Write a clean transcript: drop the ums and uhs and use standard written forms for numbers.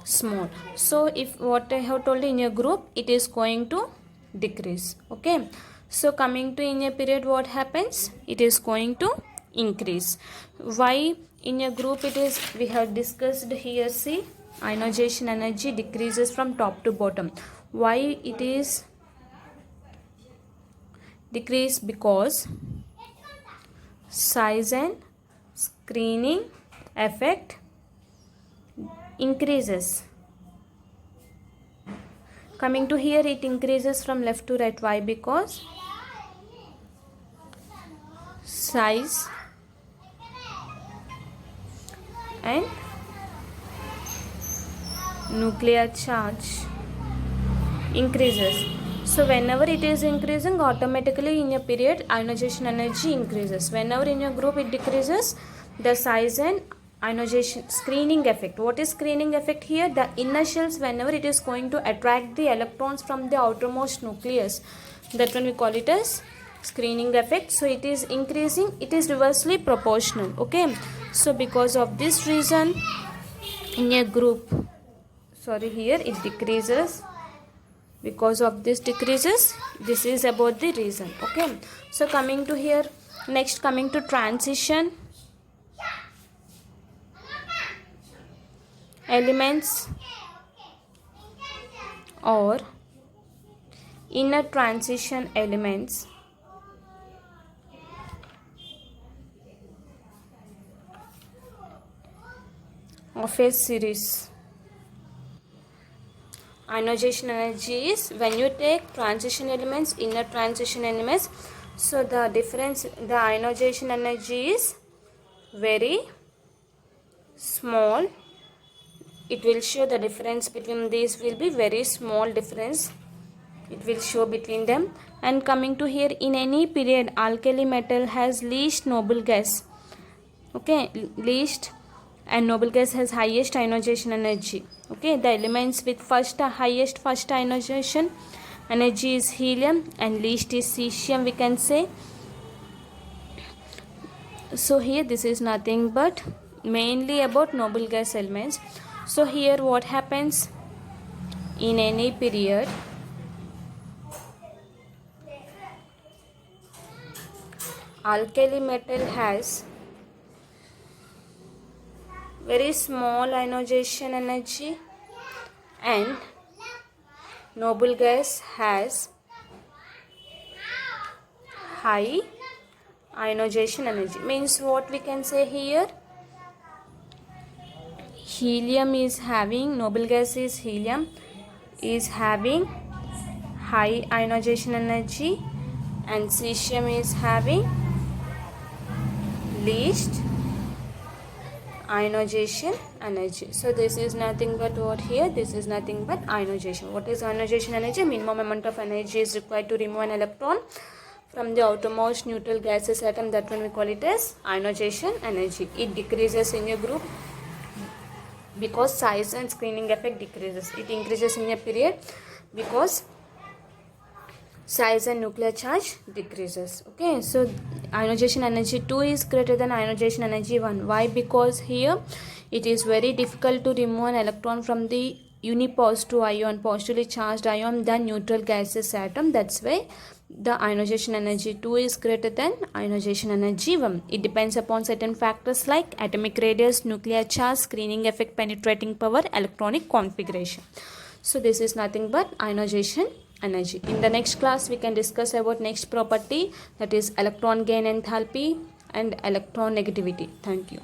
small. So if what I have told in a group, it is going to decrease. Okay, so coming to in a period, what happens? It is going to increase. Why in a group it is? We have discussed here. See, ionization energy decreases from top to bottom. Why it is decrease? Because size and screening effect increases. Coming to here, it increases from left to right. Why? Because size and nuclear charge increases. So whenever it is increasing, automatically in a period ionization energy increases. Whenever in a group it decreases, the size and ionization screening effect. What is screening effect here? The inner shells, whenever it is going to attract the electrons from the outermost nucleus, that one we call it as screening effect. So it is increasing, it is reversely proportional. Okay, so because of this reason in a group, sorry, here it decreases. Because of this decreases, this is about the reason. Okay, so coming to here, next coming to transition elements or inner transition elements of a series. Ionization energy is when you take transition elements, inner transition elements, so the difference, the ionization energy is very small. It will show the difference between these will be very small difference. It will show between them. And coming to here, in any period alkali metal has least noble gas. Okay, least, and noble gas has highest ionization energy. Okay, the elements with highest first ionization energy is helium and least is cesium, we can say. So here this is nothing but mainly about noble gas elements. So here what happens in any period, alkali metal has very small ionization energy and noble gas has high ionization energy. Means what we can say here, helium is having, noble gas is helium is having high ionization energy and cesium is having least ionization energy. So this is nothing but what here, this is nothing but ionization. What is ionization energy? Minimum amount of energy is required to remove an electron from the outermost neutral gaseous atom, that one we call it as ionization energy. It decreases in a group because size and screening effect decreases. It increases in a period because size and nuclear charge decreases. Okay, so ionization energy 2 is greater than ionization energy 1. Why? Because here it is very difficult to remove an electron from the unipositive ion, positively charged ion, than neutral gaseous atom. That's why the ionization energy 2 is greater than ionization energy 1. It depends upon certain factors like atomic radius, nuclear charge, screening effect, penetrating power, electronic configuration. So this is nothing but ionization energy. In the next class we can discuss about next property, that is electron gain enthalpy and electron negativity. Thank you.